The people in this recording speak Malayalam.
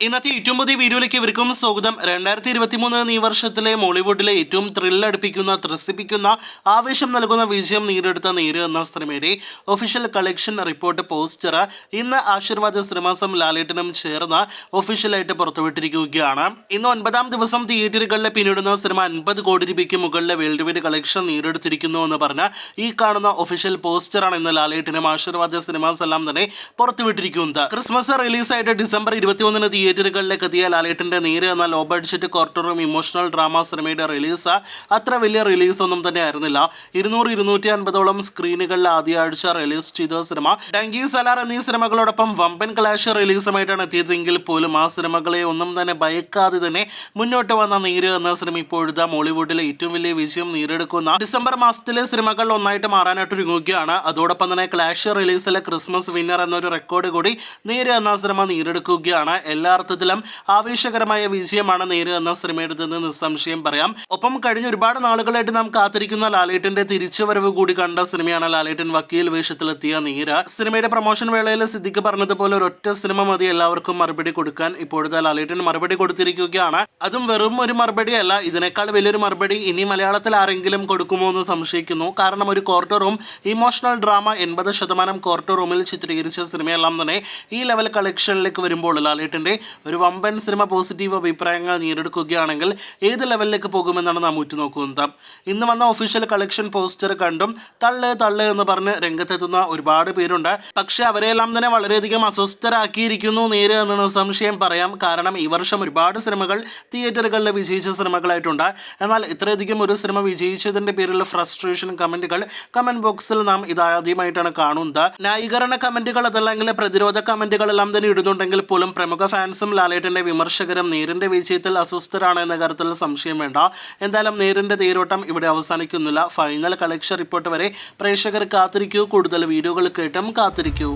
ഇന്നത്തെ ഏറ്റവും പുതിയ വീഡിയോയിലേക്ക് ഇവർക്കും സ്വാഗതം. 2023 ഈ വർഷത്തിലെ മോളിവുഡിലെ ഏറ്റവും ത്രില്ലടിപ്പിക്കുന്ന, ത്രസിപ്പിക്കുന്ന, ആവേശം നൽകുന്ന വിജയം നേടിയെടുത്ത നേര് എന്ന സിനിമയുടെ ഒഫീഷ്യൽ കളക്ഷൻ റിപ്പോർട്ട് പോസ്റ്റർ ഇന്ന് ആശീർവാദ് സിനിമാസും ലാലേട്ടനും ചേർന്ന് ഒഫീഷ്യലായിട്ട് പുറത്തുവിട്ടിരിക്കുകയാണ്. ഇന്ന് 9ാം ദിവസം തിയേറ്ററുകളിൽ പിന്നിടുന്ന സിനിമ 50 കോടി രൂപയ്ക്ക് മുകളിലെ വേൾഡ് വൈഡ് കളക്ഷൻ നേടിയെടുത്തിരിക്കുന്നു എന്ന് പറഞ്ഞ ഈ കാണുന്ന ഒഫീഷ്യൽ പോസ്റ്ററാണ് ഇന്ന് ലാലേട്ടനും ആശീർവാദ് സിനിമാസ് എല്ലാം തന്നെ പുറത്തുവിട്ടിരിക്കുന്നത്. ക്രിസ്മസ് റിലീസായിട്ട് ഡിസംബർ 21 തിയേറ്ററുകളിലേക്ക് എത്തിയ ലാലേട്ടന്റെ നേര് എന്ന low budget court room emotional drama സിനിമയുടെ റിലീസ് അത്ര വലിയ റിലീസ് ഒന്നും തന്നെ ആയിരുന്നില്ല. 200-250ഓളം സ്ക്രീനുകളിൽ ആദ്യ ആഴ്ച റിലീസ് ചെയ്ത സിനിമ ഡങ്കി സലാർ എന്നീ സിനിമകളോടൊപ്പം വമ്പൻ ക്ലാഷ് റിലീസുമായിട്ടാണ് എത്തിയതെങ്കിൽ പോലും ആ സിനിമകളെ ഒന്നും തന്നെ ഭയക്കാതെ തന്നെ മുന്നോട്ട് വന്ന നേര് എന്ന സിനിമ ഇപ്പോഴത്തെ മോളിവുഡിലെ ഏറ്റവും വലിയ വിജയം നേടിയെടുക്കുന്ന ഡിസംബർ മാസത്തിലെ സിനിമകൾ ഒന്നായിട്ട് മാറാനായിട്ട് ഒരുങ്ങുകയാണ്. അതോടൊപ്പം തന്നെ ക്ലാഷ് റിലീസിലെ ക്രിസ്മസ് വിന്നർ എന്നൊരു റെക്കോർഡ് കൂടി നേര് എന്ന സിനിമ നേടിയെടുക്കുകയാണ്. എല്ലാ അർത്ഥത്തിലും ആവേശകരമായ വിജയമാണ് നേര് എന്ന സിനിമയുടേതെന്ന് നിസ്സംശയം പറയാം. ഒപ്പം കഴിഞ്ഞ ഒരുപാട് നാളുകളായിട്ട് നാം കാത്തിരിക്കുന്ന ലാലേട്ടന്റെ തിരിച്ചുവരവ് കൂടി കണ്ട സിനിമയാണ് ലാലേട്ടൻ വക്കീൽ വേഷത്തിലെത്തിയ നേര്. സിനിമയുടെ പ്രൊമോഷൻ വേളയിൽ സിദ്ദിഖ് പറഞ്ഞതുപോലെ ഒരൊറ്റ സിനിമ മതി എല്ലാവർക്കും മറുപടി കൊടുക്കാൻ. ഇപ്പോഴത്തെ ലാലേട്ടൻ മറുപടി കൊടുത്തിരിക്കുകയാണ്. അതും വെറും ഒരു മറുപടിയല്ല, ഇതിനേക്കാൾ വലിയൊരു മറുപടി ഇനി മലയാളത്തിൽ ആരെങ്കിലും കൊടുക്കുമോ എന്ന് സംശയിക്കുന്നു. കാരണം ഒരു quarter room emotional drama 80% quarter റൂമിൽ ചിത്രീകരിച്ച സിനിമയെല്ലാം തന്നെ ഈ ലെവൽ കളക്ഷനിലേക്ക് വരുമ്പോൾ ലാലേട്ടന്റെ ഒരു വമ്പൻ സിനിമ പോസിറ്റീവ് അഭിപ്രായങ്ങൾ നേടിയെടുക്കുകയാണെങ്കിൽ ഏത് ലെവലിലേക്ക് പോകുമെന്നാണ് നാം ഉറ്റുനോക്കുന്നത്. ഇന്ന് വന്ന ഒഫീഷ്യൽ കളക്ഷൻ പോസ്റ്റർ കണ്ടും തള്ള് എന്ന് പറഞ്ഞ് രംഗത്തെത്തുന്ന ഒരുപാട് പേരുണ്ട്. പക്ഷെ അവരെല്ലാം തന്നെ വളരെയധികം അസ്വസ്ഥരാക്കിയിരിക്കുന്നു നേര് എന്നാണ് സംശയം പറയാം. കാരണം ഈ വർഷം ഒരുപാട് സിനിമകൾ തിയേറ്ററുകളിൽ വിജയിച്ച സിനിമകളായിട്ടുണ്ട്. എന്നാൽ ഇത്രയധികം ഒരു സിനിമ വിജയിച്ചതിന്റെ പേരിൽ ഫ്രസ്ട്രേഷൻ കമന്റുകൾ കമന്റ് ബോക്സിൽ നാം ഇതാദ്യമായിട്ടാണ് കാണുന്നത്. ന്യായീകരണ കമന്റുകൾ അതല്ലെങ്കിൽ പ്രതിരോധ കമന്റുകളെല്ലാം തന്നെ ഇടുന്നുണ്ടെങ്കിൽ പോലും പ്രമുഖ ഫാൻസും ലാലേട്ടന്റെ വിമർശകരും നേരിന്റെ വിജയത്തിൽ അസ്വസ്ഥരാണ് എന്ന കാര്യത്തിൽ സംശയം വേണ്ട. എന്തായാലും നേരിന്റെ തേരോട്ടം ഇവിടെ അവസാനിക്കുന്നില്ല. ഫൈനൽ കളക്ഷൻ റിപ്പോർട്ട് വരെ പ്രേക്ഷകർ കാത്തിരിക്കൂ. കൂടുതൽ വീഡിയോകൾ കേട്ടും കാത്തിരിക്കൂ.